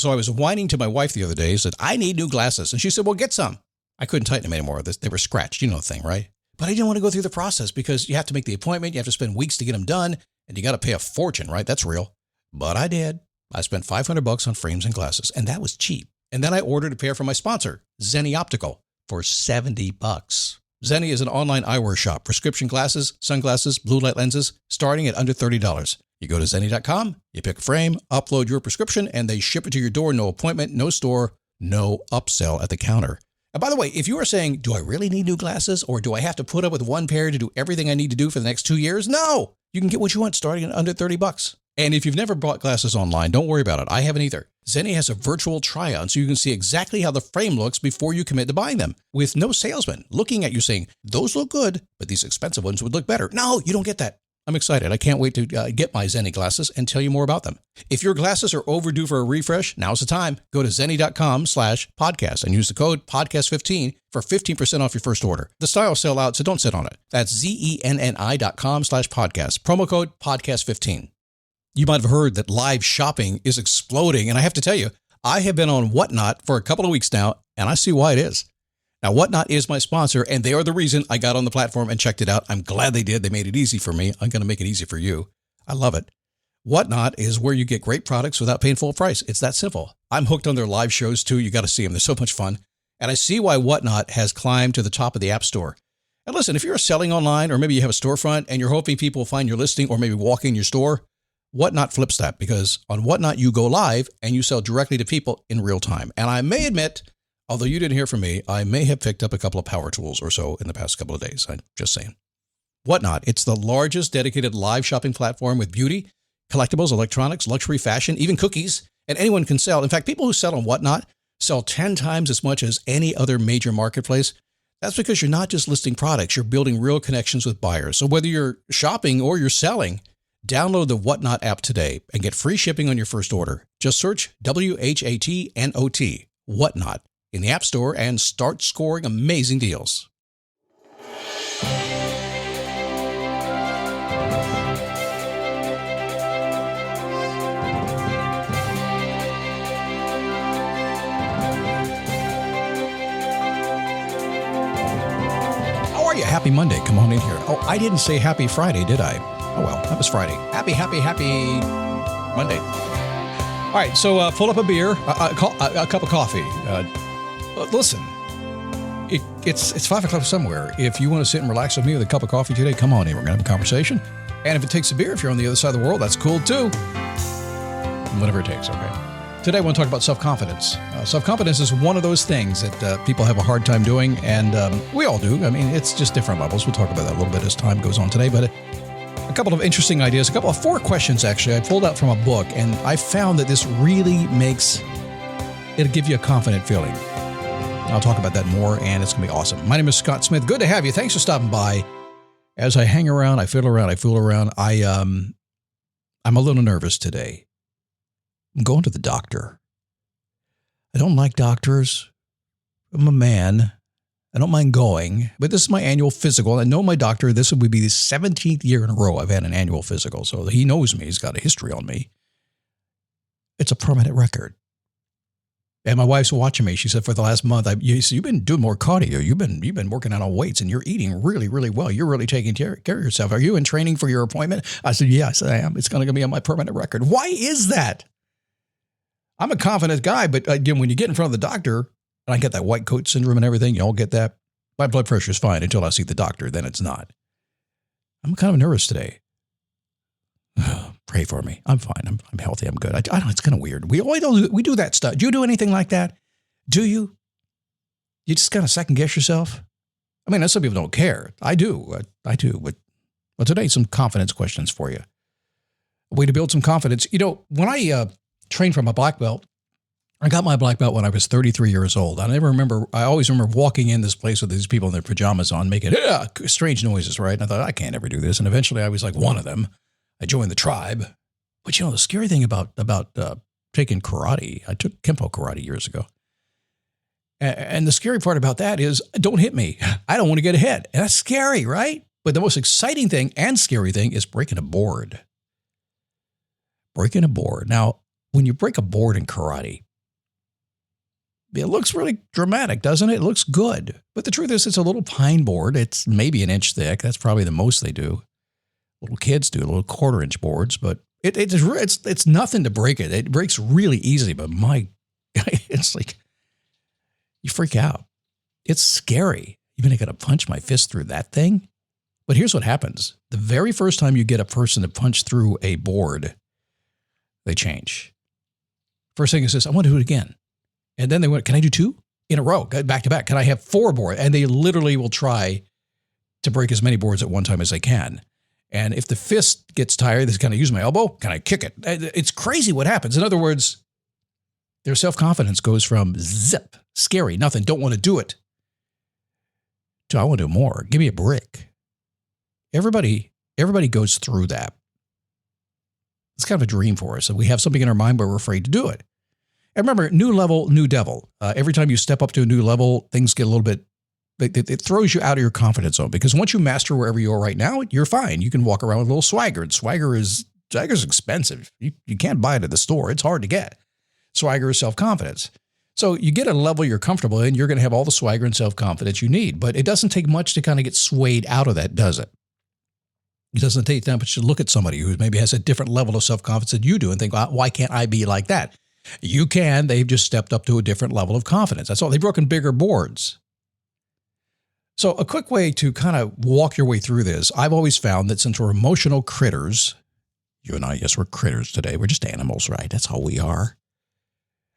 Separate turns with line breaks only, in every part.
So I was whining to my wife the other day, said, I need new glasses. And she said, well, get some. I couldn't tighten them anymore. They were scratched. You know the thing, right? But I didn't want to go through the process because you have to make the appointment. You have to spend weeks to get them done. And you got to pay a fortune, right? That's real. But I did. I spent $500 on frames and glasses, and that was cheap. And then I ordered a pair from my sponsor, Zenni Optical, for $70. Zenni is an online eyewear shop. Prescription glasses, sunglasses, blue light lenses, starting at under $30. You go to Zenni.com, you pick a frame, upload your prescription, and they ship it to your door. No appointment, no store, no upsell at the counter. And by the way, if you are saying, do I really need new glasses, or do I have to put up with one pair to do everything I need to do for the next 2 years? No! You can get what you want starting at under $30. And if you've never bought glasses online, don't worry about it. I haven't either. Zenni has a virtual try-on, so you can see exactly how the frame looks before you commit to buying them, with no salesman looking at you saying, those look good, but these expensive ones would look better. No, you don't get that. I'm excited. I can't wait to get my Zenni glasses and tell you more about them. If your glasses are overdue for a refresh, now's the time. Go to Zenni.com/podcast and use the code podcast15 for 15% off your first order. The styles sell out, so don't sit on it. That's Zenni.com/podcast. Promo code podcast15. You might have heard that live shopping is exploding, and I have to tell you, I have been on Whatnot for a couple of weeks now, and I see why it is. Now, Whatnot is my sponsor, and they are the reason I got on the platform and checked it out. I'm glad they did. They made it easy for me. I'm going to make it easy for you. I love it. Whatnot is where you get great products without paying full price. It's that simple. I'm hooked on their live shows, too. You got to see them. They're so much fun. And I see why Whatnot has climbed to the top of the App Store. And listen, if you're selling online, or maybe you have a storefront and you're hoping people will find your listing or maybe walk in your store, Whatnot flips that, because on Whatnot, you go live and you sell directly to people in real time. And I may admit, although you didn't hear from me, I may have picked up a couple of power tools or so in the past couple of days. I'm just saying. Whatnot, it's the largest dedicated live shopping platform with beauty, collectibles, electronics, luxury, fashion, even cookies, and anyone can sell. In fact, people who sell on Whatnot sell 10 times as much as any other major marketplace. That's because you're not just listing products, you're building real connections with buyers. So whether you're shopping or you're selling, download the Whatnot app today and get free shipping on your first order. Just search WHATNOT, Whatnot, in the App Store and start scoring amazing deals. How are you? Happy Monday. Come on in here. Oh, I didn't say happy Friday, did I? Oh, well, that was Friday. Happy Monday. All right, so pull up a beer, a cup of coffee. Listen, it's 5 o'clock somewhere. If you want to sit and relax with me with a cup of coffee today, come on in. We're going to have a conversation. And if it takes a beer, if you're on the other side of the world, that's cool too. Whatever it takes, okay? Today I want to talk about self-confidence. Self-confidence is one of those things that people have a hard time doing, and we all do. I mean, it's just different levels. We'll talk about that a little bit as time goes on today, but a couple of interesting ideas, four questions actually I pulled out from a book, and I found that this really it'll give you a confident feeling. I'll talk about that more, and it's going to be awesome. My name is Scott Smith. Good to have you. Thanks for stopping by. As I hang around, I fiddle around, I'm a little nervous today. I'm going to the doctor. I don't like doctors. I'm a man. I don't mind going, but this is my annual physical. I know my doctor. This would be the 17th year in a row I've had an annual physical, so he knows me. He's got a history on me. It's a permanent record. And my wife's watching me. She said, for the last month, you've been doing more cardio. You've been working out on weights, and you're eating really, really well. You're really taking care of yourself. Are you in training for your appointment? I said, yes, I am. It's going to be on my permanent record. Why is that? I'm a confident guy, but again, when you get in front of the doctor, and I get that white coat syndrome and everything, you all get that. My blood pressure is fine until I see the doctor. Then it's not. I'm kind of nervous today. Pray for me. I'm fine. I'm healthy. I'm good. I know it's kind of weird. We do that stuff. Do you do anything like that? Do you? You just kind of second guess yourself? I mean, some people don't care. I do. But today, some confidence questions for you. A way to build some confidence. You know, when I trained from a black belt, I got my black belt when I was 33 years old. I always remember walking in this place with these people in their pajamas on, making strange noises, right? And I thought, I can't ever do this. And eventually I was like one of them. I joined the tribe. But you know, the scary thing about taking karate, I took Kempo karate years ago. And the scary part about that is, don't hit me. I don't want to get ahead. And that's scary, right? But the most exciting thing and scary thing is breaking a board. Breaking a board. Now, when you break a board in karate, It looks really dramatic, doesn't it? It looks good. But the truth is, it's a little pine board. It's maybe an inch thick. That's probably the most they do. Little kids do little 1/4-inch boards, but it's nothing to break it. It breaks really easily, but it's like you freak out. It's scary. You're going to punch my fist through that thing? But here's what happens. The very first time you get a person to punch through a board, they change. First thing is this, I want to do it again. And then they went, can I do 2 in a row, back to back? Can I have 4 boards? And they literally will try to break as many boards at one time as they can. And if the fist gets tired, can I use my elbow? Can I kick it? It's crazy what happens. In other words, their self-confidence goes from zip, scary, nothing, don't want to do it, to I want to do more. Give me a brick. Everybody goes through that. It's kind of a dream for us. And we have something in our mind, but we're afraid to do it. And remember, new level, new devil. Every time you step up to a new level, things get a little bit, it throws you out of your confidence zone. Because once you master wherever you are right now, you're fine. You can walk around with a little swagger. And swagger's expensive. You can't buy it at the store. It's hard to get. Swagger is self-confidence. So you get a level you're comfortable in, you're going to have all the swagger and self-confidence you need. But it doesn't take much to kind of get swayed out of that, does it? It doesn't take that much to look at somebody who maybe has a different level of self-confidence than you do and think, why can't I be like that? You can. They've just stepped up to a different level of confidence. That's all. They've broken bigger boards. So a quick way to kind of walk your way through this, I've always found that since we're emotional critters, you and I, yes, we're critters today. We're just animals, right? That's how we are.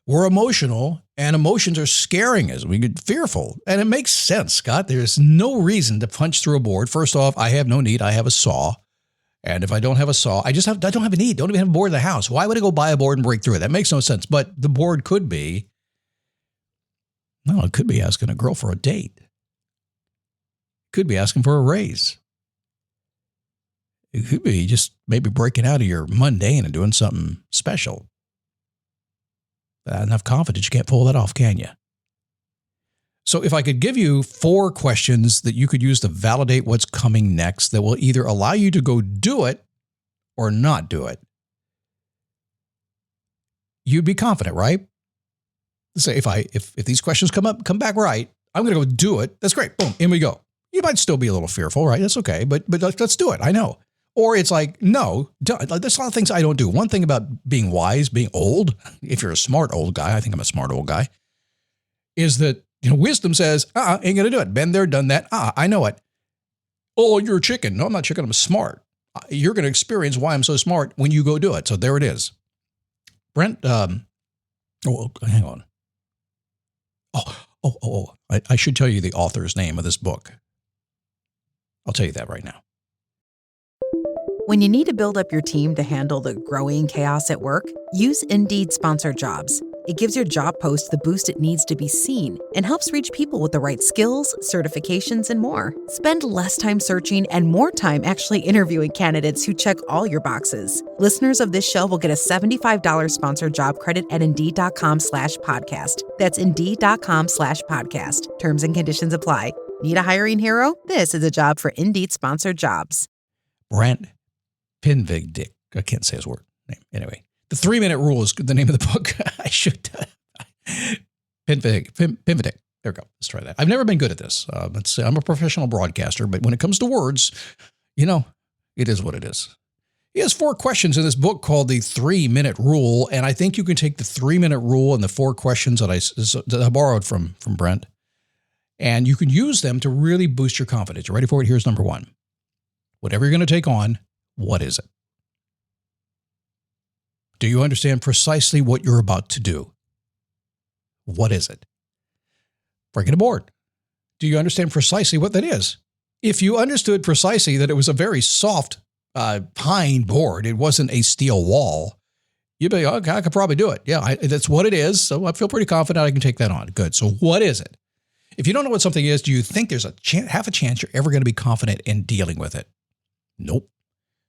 We're emotional, and emotions are scaring us. We get fearful. And it makes sense, Scott. There's no reason to punch through a board. First off, I have no need. I have a saw. And if I don't have a saw, I don't have a need. Don't even have a board in the house. Why would I go buy a board and break through it? That makes no sense. But the board could be, it could be asking a girl for a date. It could be asking for a raise. It could be just maybe breaking out of your mundane and doing something special. Enough confidence, you can't pull that off, can you? So if I could give you 4 questions that you could use to validate what's coming next that will either allow you to go do it or not do it, you'd be confident, right? Say if these questions come back right, I'm going to go do it. That's great. Boom, in we go. You might still be a little fearful, right? That's okay, but let's do it. I know. Or it's like, no, there's a lot of things I don't do. One thing about being wise, being old, if you're a smart old guy, I think I'm a smart old guy, is that, wisdom says, ain't going to do it. Been there, done that. I know it. Oh, you're a chicken. No, I'm not chicken. I'm smart. You're going to experience why I'm so smart when you go do it. So there it is. Brent, hang on. I should tell you the author's name of this book. I'll tell you that right now.
When you need to build up your team to handle the growing chaos at work, use Indeed Sponsored Jobs. It gives your job post the boost it needs to be seen and helps reach people with the right skills, certifications, and more. Spend less time searching and more time actually interviewing candidates who check all your boxes. Listeners of this show will get a $75 sponsored job credit at Indeed.com/podcast. That's Indeed.com/podcast. Terms and conditions apply. Need a hiring hero? This is a job for Indeed Sponsored Jobs.
Brent Pinvig. I can't say his word name. Anyway, the 3-minute rule is the name of the book. I should. Pinvig. There we go. Let's try that. I've never been good at this. I'm a professional broadcaster, but when it comes to words, it is what it is. He has 4 questions in this book called the 3-minute rule. And I think you can take the 3-minute rule and the 4 questions that I borrowed from Brent, and you can use them to really boost your confidence. You ready for it? Here's number 1. Whatever you're going to take on, what is it? Do you understand precisely what you're about to do? What is it? Breaking a board. Do you understand precisely what that is? If you understood precisely that it was a very soft pine board, it wasn't a steel wall, you'd be, okay, I could probably do it. Yeah, that's what it is. So I feel pretty confident I can take that on. Good. So what is it? If you don't know what something is, do you think there's half a chance you're ever going to be confident in dealing with it? Nope.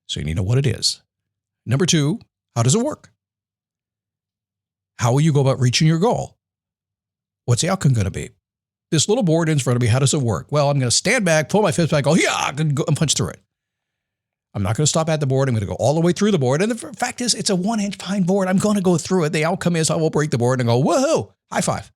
So you need to know what it is. Number 2, how does it work? How will you go about reaching your goal? What's the outcome going to be? This little board in front of me, how does it work? Well, I'm going to stand back, pull my fist back, go, yeah, and punch through it. I'm not going to stop at the board. I'm going to go all the way through the board. And the fact is, it's a 1-inch pine board. I'm going to go through it. The outcome is I will break the board and go, woohoo, high five.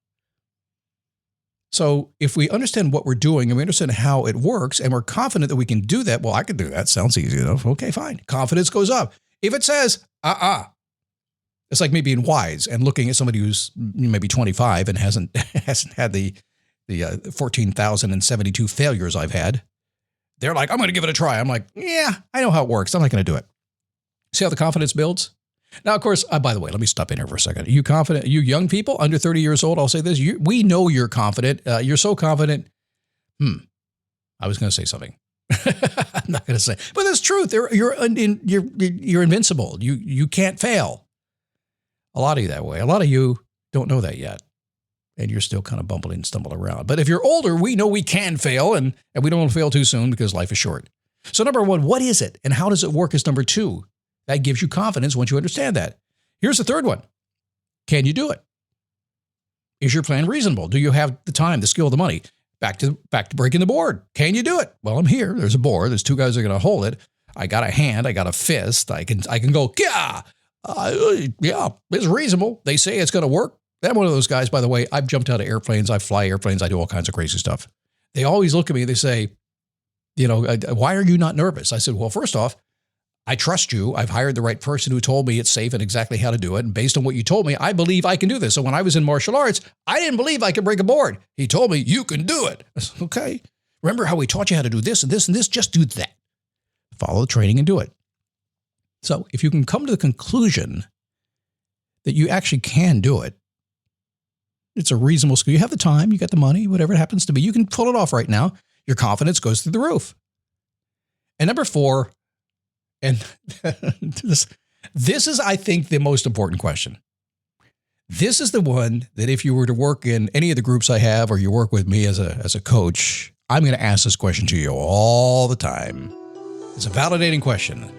So if we understand what we're doing and we understand how it works and we're confident that we can do that, well, I can do that. Sounds easy enough. Okay, fine. Confidence goes up. If it says, it's like me being wise and looking at somebody who's maybe 25 and hasn't had the 14,072 failures I've had. They're like, I'm going to give it a try. I'm like, yeah, I know how it works. I'm not going to do it. See how the confidence builds? Now, of course, by the way, let me stop in here for a second. Are you confident? You young people under 30 years old, I'll say this. We know you're confident. You're so confident. I was going to say something. I'm not going to say, but it's truth. You're invincible. You can't fail. A lot of you that way. A lot of you don't know that yet. And you're still kind of bumbling and stumbling around. But if you're older, we know we can fail, and we don't want to fail too soon because life is short. So number one, what is it? And how does it work is number two. That gives you confidence once you understand that. Here's the third one. Can you do it? Is your plan reasonable? Do you have the time, the skill, the money? Back to breaking the board. Can you do it? Well, I'm here. There's a board. There's two guys that are going to hold it. I got a hand. I got a fist. I can go, yeah, it's reasonable. They say it's going to work. I'm one of those guys, by the way. I've jumped out of airplanes. I fly airplanes. I do all kinds of crazy stuff. They always look at me. They say, why are you not nervous? I said, well, first off, I trust you. I've hired the right person who told me it's safe and exactly how to do it. And based on what you told me, I believe I can do this. So when I was in martial arts, I didn't believe I could break a board. He told me, you can do it. I said, okay. Remember how we taught you how to do this and this and this? Just do that. Follow the training and do it. So if you can come to the conclusion that you actually can do it, it's a reasonable skill. You have the time, you got the money, whatever it happens to be. You can pull it off right now. Your confidence goes through the roof. And number four, and this is, I think, the most important question. This is the one that if you were to work in any of the groups I have, or you work with me as a coach, I'm going to ask this question to you all the time. It's a validating question.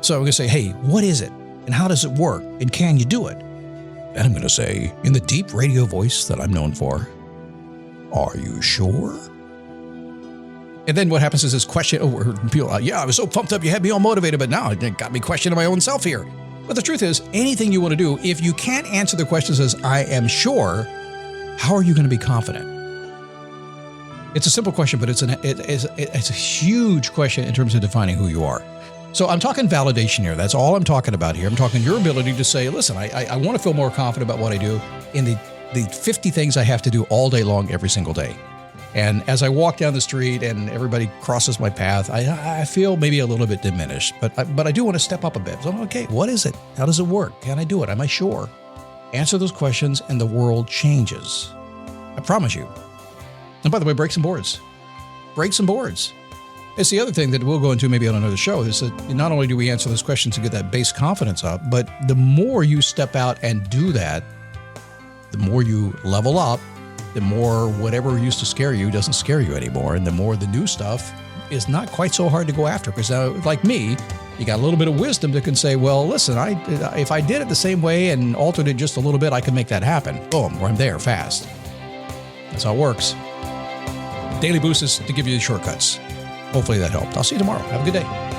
So I'm going to say, hey, what is it? And how does it work? And can you do it? And I'm going to say, in the deep radio voice that I'm known for, are you sure? And then what happens is this question, people are, I was so pumped up, you had me all motivated, but now it got me questioning my own self here. But the truth is, anything you want to do, if you can't answer the question as I am sure, how are you going to be confident? It's a simple question, but it's a huge question in terms of defining who you are. So I'm talking validation here. That's all I'm talking about here. I'm talking your ability to say, listen, I want to feel more confident about what I do in the 50 things I have to do all day long, every single day. And as I walk down the street and everybody crosses my path, I feel maybe a little bit diminished, but I do want to step up a bit. So, okay, what is it? How does it work? Can I do it? Am I sure? Answer those questions and the world changes. I promise you. And by the way, break some boards. Break some boards. It's the other thing that we'll go into maybe on another show is that not only do we answer those questions to get that base confidence up, but the more you step out and do that, the more you level up, the more whatever used to scare you doesn't scare you anymore. And the more the new stuff is not quite so hard to go after. Because now, like me, you got a little bit of wisdom that can say, well, listen, if I did it the same way and altered it just a little bit, I can make that happen. Boom, I'm there fast. That's how it works. Daily Boost is to give you the shortcuts. Hopefully that helped. I'll see you tomorrow. Have a good day.